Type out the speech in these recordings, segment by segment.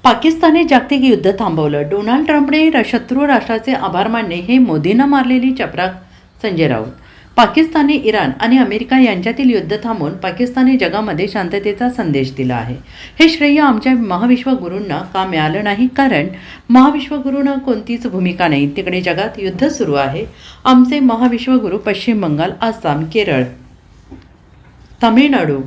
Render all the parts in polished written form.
पाकिस्तानने जागतिक युद्ध थांबवलं. डोनाल्ड ट्रम्पने शत्रू राष्ट्राचे आभार मानणे हे मोदींना मारलेली चपराक. संजय राऊत. पाकिस्तानने इराण आणि अमेरिका यांच्यातील युद्ध थांबवून पाकिस्तानने जगामध्ये शांततेचा संदेश दिला आहे. हे श्रेय आमच्या महाविश्वगुरूंना का मिळालं नाही? कारण महाविश्वगुरूंना कोणतीच भूमिका नाही. तिकडे जगात युद्ध सुरू आहे. आमचे महाविश्वगुरू पश्चिम बंगाल, आसाम, केरळ, तामिळनाडू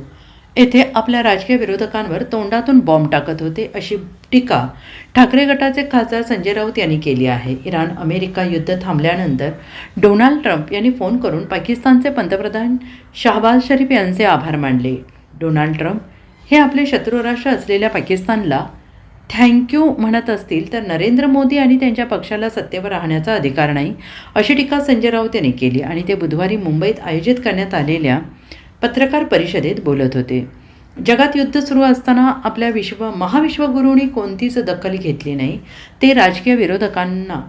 येथे आपल्या राजकीय विरोधकांवर तोंडातून बॉम्ब टाकत होते, अशी टीका ठाकरे गटाचे खासदार संजय राऊत यांनी केली आहे. इराण अमेरिका युद्ध थांबल्यानंतर डोनाल्ड ट्रम्प यांनी फोन करून पाकिस्तानचे पंतप्रधान शहबाज शरीफ यांचे आभार मानले. डोनाल्ड ट्रम्प हे आपले शत्रू राष्ट्र असलेल्या पाकिस्तानला थँक्यू म्हणत असतील तर नरेंद्र मोदी आणि त्यांच्या पक्षाला सत्तेवर राहण्याचा अधिकार नाही, अशी टीका संजय राऊत यांनी केली. आणि ते बुधवारी मुंबईत आयोजित करण्यात आलेल्या पत्रकार परिषदेत बोलत होते. जगात युद्ध सुरू असताना आपल्या महाविश्वगुरूंनी कोणतीच दखल घेतली नाही. ते राजकीय विरोधकांना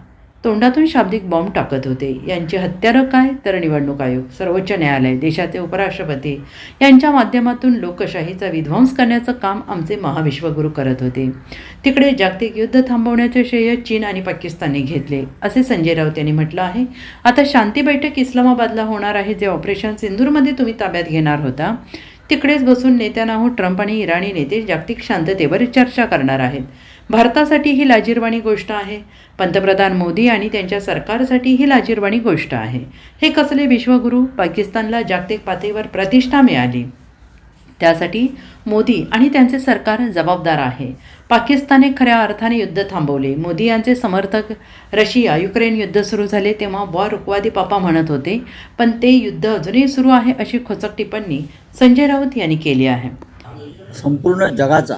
तोंडातून शाब्दिक बॉम्ब टाकत होते. यांची हत्यारं काय? तर निवडणूक आयोग, सर्वोच्च न्यायालय, देशाचे उपराष्ट्रपती यांच्या माध्यमातून लोकशाहीचा विध्वंस करण्याचं काम आमचे महाविश्वगुरू करत होते. तिकडे जागतिक युद्ध थांबवण्याचे श्रेय चीन आणि पाकिस्तानने घेतले, असे संजय राऊत यांनी म्हटलं आहे. आता शांती बैठक इस्लामाबादला होणार आहे. जे ऑपरेशन सिंदूरमध्ये तुम्ही ताब्यात घेणार होता, तिकडेच बसून नेत्यानाहू, ट्रम्प आणि इराणी नेते जागतिक शांततेवर चर्चा करणार आहेत. भारतासाठी ही लाजिरवाणी गोष्ट आहे. पंतप्रधान मोदी आणि त्यांच्या सरकारसाठी ही लाजिरवाणी गोष्ट आहे. हे कसले विश्वगुरू? पाकिस्तानला जागतिक पातळीवर प्रतिष्ठा मिळाली, त्यासाठी मोदी आणि त्यांचे सरकार जबाबदार आहे. पाकिस्तानने खऱ्या अर्थाने युद्ध थांबवले. मोदी यांचे समर्थक रशिया युक्रेन युद्ध सुरू झाले तेव्हा वॉर रुकवादी पापा म्हणत होते, पण ते युद्ध अजूनही सुरू आहे, अशी खोचक टिप्पणी संजय राऊत यांनी केली आहे. संपूर्ण जगाचा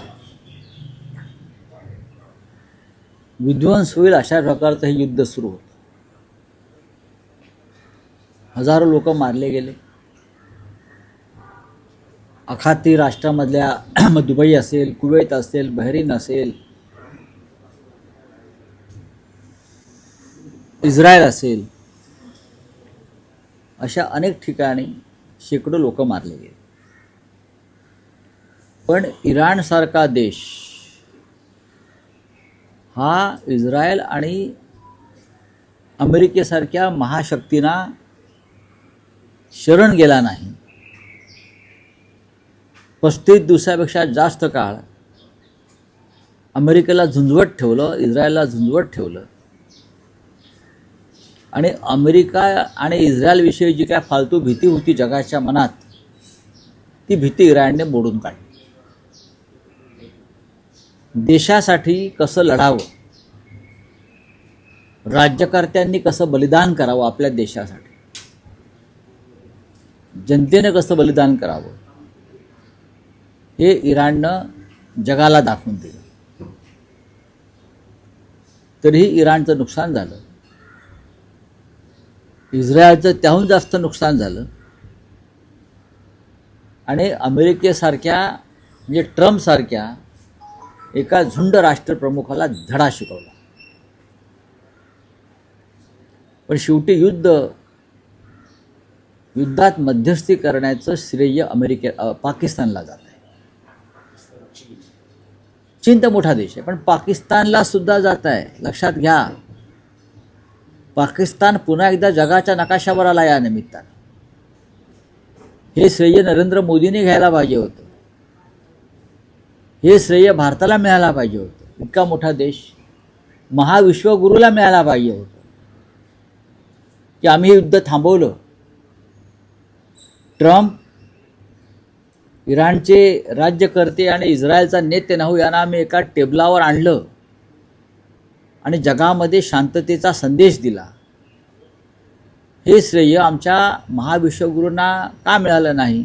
विध्वंस होईल अशा प्रकारचं हे युद्ध सुरू होतं. हजारो लोक मारले गेले. अखाती राष्ट्रामधल्या दुबई असेल, कुवेत असेल, बहरीन असेल, इस्रायल असेल, अशा अनेक ठिकाणी शेकडो लोक मारले गेले. पण इराणसारखा देश हा इस्रायल आणि अमेरिकेसारख्या महाशक्तींना शरण गेला नाही. 35 दिवसापेक्षा जास्त काळ अमेरिकेला झुंजवत ठेवलं, इस्रायलला झुंजवत ठेवलं. आणि अमेरिका आणि इस्रायलविषयी जी काय फालतू भीती होती जगाच्या मनात, ती भीती इराणने मोडून काढली. देशासाठी कसं लढावं, राज्यकर्त्यांनी कसं बलिदान करावं, आपल्या देशासाठी जनतेने कसं बलिदान करावं, हे इराणनं जगाला दाखवून दिलं. तरीही इराणचं नुकसान झालं. इस्रायलचं त्याहून जास्त नुकसान झालं. आणि अमेरिकेसारख्या म्हणजे ट्रम्पसारख्या एका झुंड राष्ट्रप्रमुखाला धडा शिकवला. पण शेवटी युद्धात मध्यस्थी करण्याचं श्रेय पाकिस्तानला जात आहे. चीन तर मोठा देश आहे, पण पाकिस्तानला सुद्धा जात आहे. लक्षात घ्या, पाकिस्तान पुन्हा एकदा जगाच्या नकाशावर आला या निमित्तानं. हे श्रेय नरेंद्र मोदींनी घ्यायला पाहिजे होतं. हे श्रेय भारताला मिळायला पाहिजे होतं. इतका मोठा देश महाविश्वगुरूला मिळायला पाहिजे होतं की आम्ही हे युद्ध थांबवलं. ट्रम्प, इराणचे राज्यकर्ते आणि इस्रायलचा नेतन्याहू यांना आम्ही एका टेबलावर आणलं आणि जगामध्ये शांततेचा संदेश दिला. हे श्रेय आमच्या महाविश्वगुरूंना का मिळालं नाही?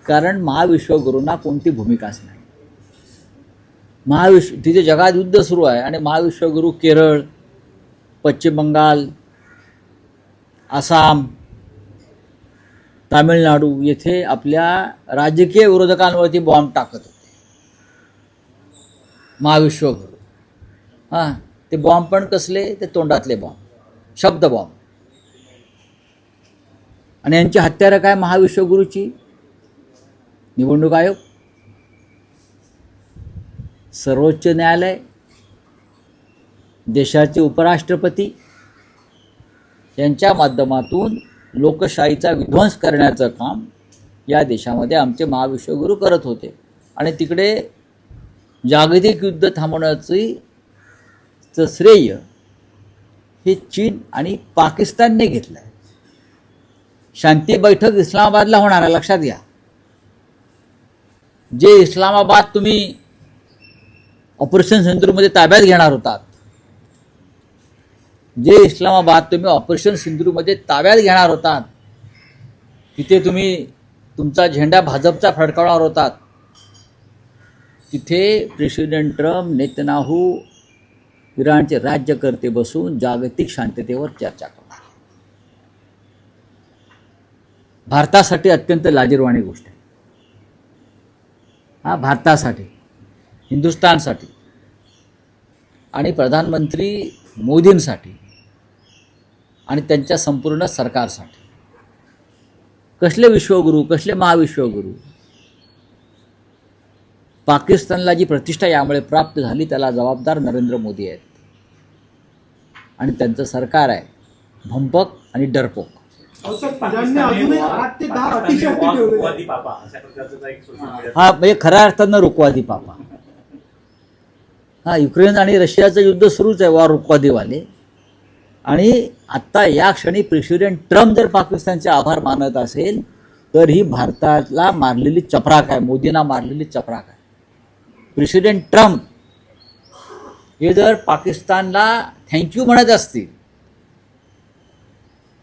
कारण महाविश्वगुरूंना कोणती भूमिकाच नाही. तिथे जगात युद्ध सुरू आहे आणि महाविश्वगुरू केरळ, पश्चिम बंगाल, आसाम, तामिळनाडू येथे आपल्या राजकीय विरोधकांवरती बॉम्ब टाकत होते. महाविश्वगुरू ते बॉम्ब पण कसले? ते तोंडातले बॉम्ब, शब्द बॉम्ब. आणि यांची हत्यारं काय महाविश्वगुरूची? निवडणूक आयोग, सर्वोच्च न्यायालय, देशाचे उपराष्ट्रपती यांच्या माध्यमातून लोकशाहीचा विध्वंस करण्याचं काम या देशामध्ये आमचे महाविश्वगुरू करत होते. आणि तिकडे जागतिक युद्ध थांबवण्याचं श्रेय हे चीन आणि पाकिस्तानने घेतलं आहे. शांती बैठक इस्लामाबादला होणार आहे, लक्षात घ्या. जे इस्लामाबाद तुम्ही ऑपरेशन सिंधूरमध्ये ताब्यात घेणार होतात, जे इस्लामाबाद तुम्ही ऑपरेशन सिंधूरमध्ये ताब्यात घेणार होतात, तिथे तुम्ही तुमचा झेंडा भाजपचा फडकावणार होतात, तिथे प्रेसिडेंट ट्रम्प, नेतन्याहू, इराणचे राज्यकर्ते बसून जागतिक शांततेवर चर्चा करणार. भारतासाठी अत्यंत लाजिरवाणी गोष्ट आहे. हा भारतासाठी, हिंदुस्थानसाठी आणि प्रधानमंत्री मोदींसाठी आणि त्यांच्या संपूर्ण सरकारसाठी. कसले विश्वगुरू, कसले महाविश्वगुरू. पाकिस्तानला जी प्रतिष्ठा यामुळे प्राप्त झाली त्याला जबाबदार नरेंद्र मोदी आहेत आणि त्यांचं सरकार आहे भंपक आणि डरपोक. हा म्हणजे खऱ्या अर्थानं रुकवादी पापा. हा, युक्रेन आणि रशियाचं युद्ध सुरूच आहे, वॉर रुकवादीवाले. आणि आत्ता या क्षणी प्रेसिडेंट ट्रम्प जर पाकिस्तानचे आभार मानत असेल तर ही भारताला मारलेली चपराक आहे, मोदींना मारलेली चपराक आहे. प्रेसिडेंट ट्रम्प हे जर पाकिस्तानला थँक्यू म्हणत असतील,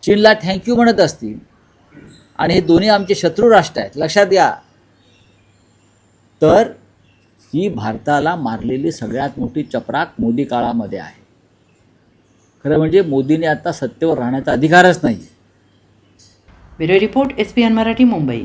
चीनला थँक्यू म्हणत असतील, आणि हे दोन्ही आमचे शत्रू राष्ट्र आहेत, लक्षात घ्या, तर ही भारताला मारलेली सगळ्यात मोठी चपराक मोदी काळामध्ये आहे. खरं म्हणजे मोदीने आता सत्तेवर राहण्याचा अधिकारच नाही. Bureau report, SPN Marathi, Mumbai.